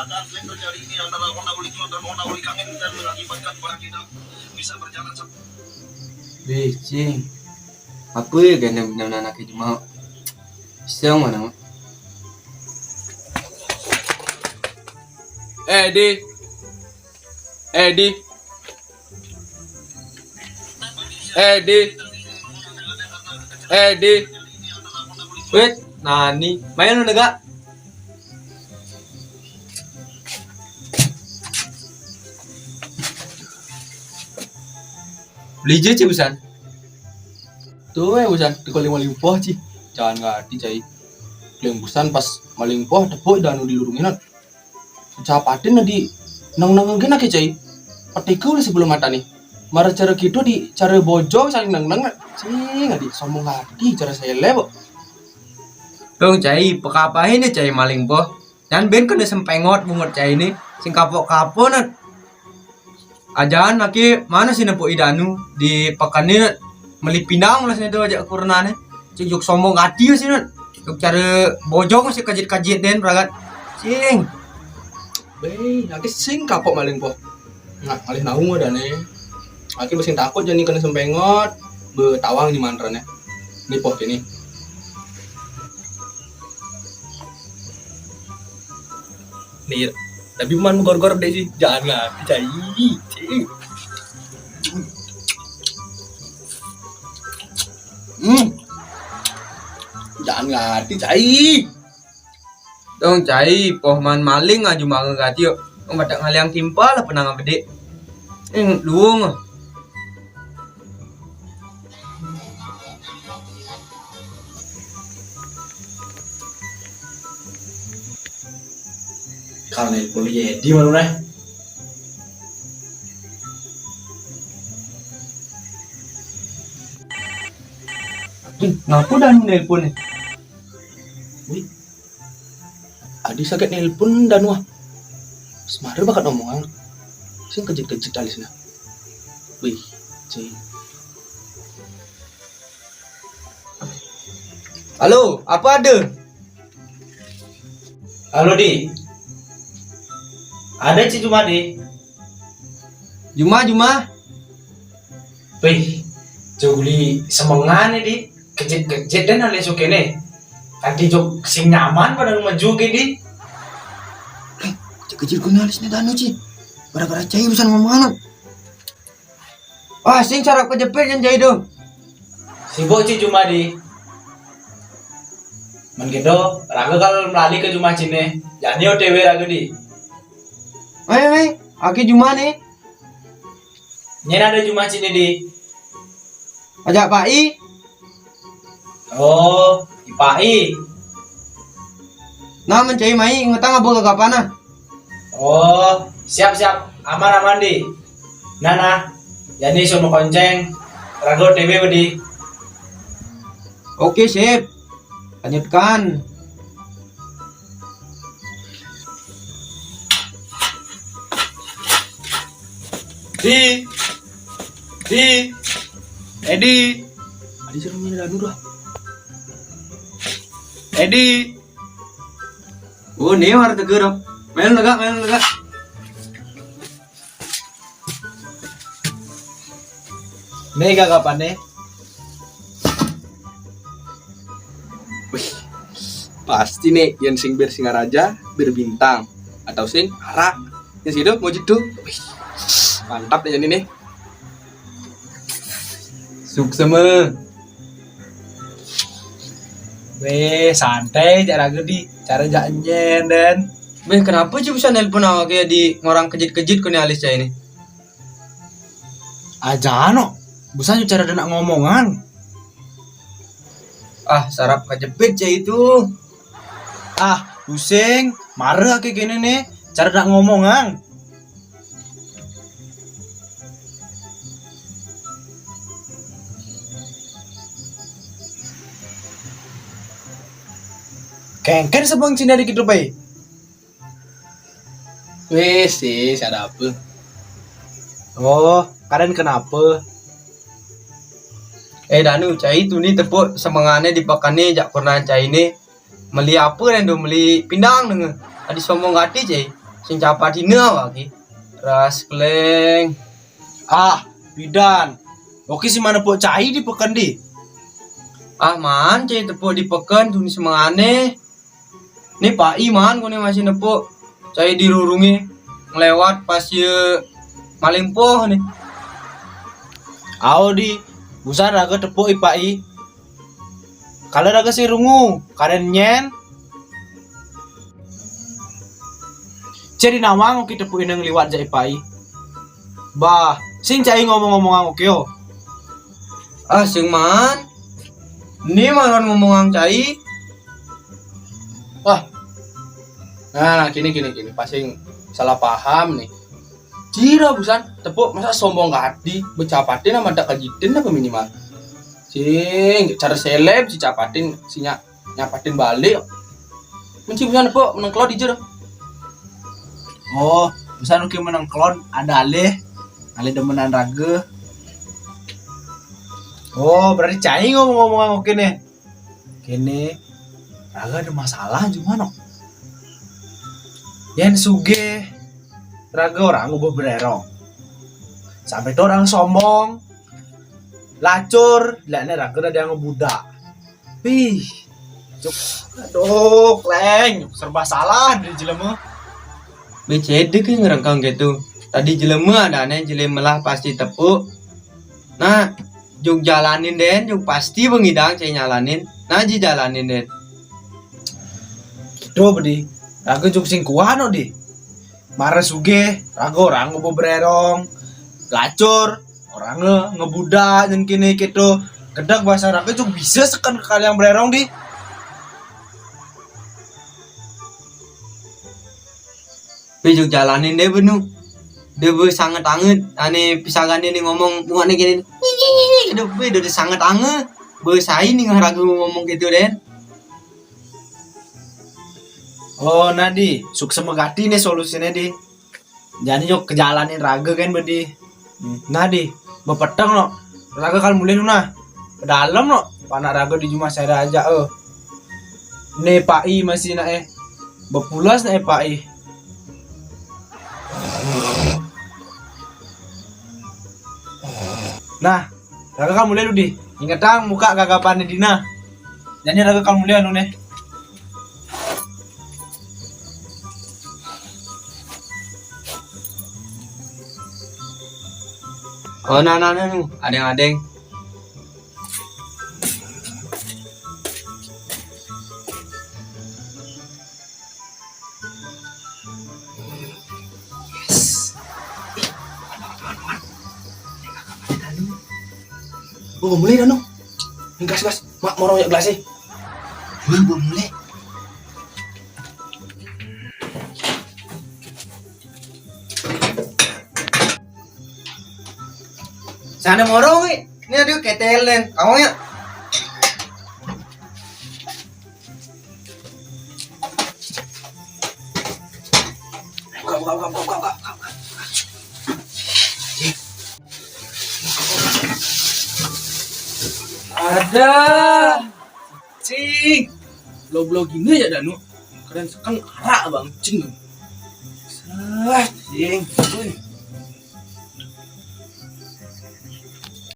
kecelakaan sering terjadi ini antara Honda Oli Club dan Honda Oli Kangen dan mengakibatkan para tidak bisa berjalan. Cing. Apa ya ganda benar anak itu mau? Siang mana mah? Di. Wait, nani? Main lu nega? Beli je cik busan. Tuh busan, dikoling maling poh ci. Jangan ngerti cai. Keling busan pas maling poh tepuk danu dilurungin. Capatin di nang gena ke cai. Patiku lah sebelum mata nih. Mara cara gitu di cara bojong saling nang cing di sombong hati cara saya lebo. Dong cai, pekapahin ya cai maling poh. Dan ben kena sempengot bungut cai ini. Sing kapok-kapok nat. Ajaan maki mana sih nepuk idanu di pekan ini meli pinang lah sini tuh aja kurenane. Cing juk sombong hati sih nat. Juk cara bojong sih kajit-kajit den peragat. Cing. Bey, lagi sing kapok maling poh. Nggak malih naung ada nih. Lagi mesin takut jadi kena sempengot. Betawang di mantranya. Ini poh ini. Nih, tapi man gor-gor deh sih. Jangan ngerti cai. Jangan ngerti cai. Dong cai, poh man maling aju mangga gati yo. Ngom badak ngaliang timpa lah penang gede. Luung. Kalau nih boleh di mana nih? Ngapu dan nelpon nih. Wih, Adi sakit nelpon dan wah, semari bakat omongan, sing kejit-kejit alisnya. Wih, cing. Halo, apa ada? Halo Di. Ada Ci Juma Di. Juma. Wih, juli semengan Di. Kejit-kejit dan alih suke nih. Kanti jog sing nyaman pada rumah juga Di. Kecil ku nalis nih danu ci. Bara-bara cai bisa ngomong. Wah, sing cara kejepit yang jai dong. Sibuk Ci Juma Di. Men gitu, raga kalau melali ke Juma Cine. Jadi OTW raga Di. Mai, aki Juma nih. Nyen ada Juma Cine Di. Ajak Pak I. Oh, Ipai. Nah mencai mai ngetang abang kagapana. Oh, siap-siap. Aman-aman Di. Nah. Jadi suruh konceng. Raga OTW Di. Oke, sip. Lanjutkan. Di, Edi. Adi suruh minum danu dah. Edi. Oh, nih harus tegur dong. Main lega. Nih kapan nih? Wih, pasti nih yang sing Singaraja, bintang atau sing Arak. Yang situ mau jitu. Wih, mantap deh ini nih. Suksema. Weh, santai cara gede, cara janjen dan Beh, kenapa sih bisa nelpon awak kayak di ngorang kejit-kejit ku nih alis cai ini? aja no. Busan cara nak ngomongan. Ah, sarap kejepit cai itu. Pusing, marah kayak gini nih, cara nak ngomongan. Kengken sebang Cina dikit rupai. Wih sih, ada apa? Oh, kalian kenapa? Danu cai itu nih tepuk semangannya di pakannya jak pernah cai ini meli apa dan do meli pindang dengan adi sombong hati cai sing capadina lagi. Ras kleng. Ah, bidan. Oke sih mana pok cai di pekan di. Ah man, cai tepuk di peken tuni semangane. Nih Pak Iman kau masih nepuk cai dirurungi ngelewat pas ye maling poh nih. Ao di busan raga tepuk ipai. Kalau raga si rungu, karen nyen. Jadi nawang oke tepuk inang liwat jai ipai. Bah, sing cai ngomong-ngomong oke yo. Ah sing man. Ini malah ngomong cai. Wah. Nah, gini pasing salah paham nih. Cira busan tepuk masa sombong gadi becapatin sama dak kajitin apa minimal. Sing cara seleb si capatin si nyapatin balik. Menci busan tepuk menang klon dijero. Oh, busan oke menang klon ada alih demenan raga. Oh, berarti cai ngomong-ngomong oke nih. Kene raga ada masalah gimana? Yen suge raga orang ubah bererong. Sampai tuh orang sombong. Lacur, lihatnya raga ada yang ngebudak. Pih. Aduh, kleng, serba salah dari jelema. Becede ke ngerengkang gitu. Tadi jelema ada aneh jelema lah pasti tepuk. Nah, juk jalanin den, juk pasti bengidang cai nyalanin. Nah, jalanin den. Gitu bedi. Raga juk sing kuat no di. Marah suge, raga orang ngobo bererong. Lacur, orang ngebudak dan kini gitu. Kedak bahasa raga juk bisa sekan ke kalian bererong di. Juk jalanin deh benu. Dia sangat anget. Ane pisagan ini ngomong bunga gini. Udah sangat anget. Besai nih raga ngomong gitu den. Oh nadi, sukses megati nih solusinya di. Jadi yuk kejalanin raga kan bedi. Nadi, bepeteng no. Raga kan mulai nuna. Ke dalam no. Panak raga di rumah saya aja Ne pai masih na bepulas na pai. Nah, raga kan mulai lu di. Ingetang muka gagapan dina. Jadi raga kan mulai anu nih. Oh nah adeng. Oh, mulai anu. Gas. Mak mau royak gelasnya. Belum mulai. Sana morong ini aduh ketelen. Kamu ya? Buka. Ada. Cing. Blow gini ya Danu. Keren sekan arak bang cing. Cing.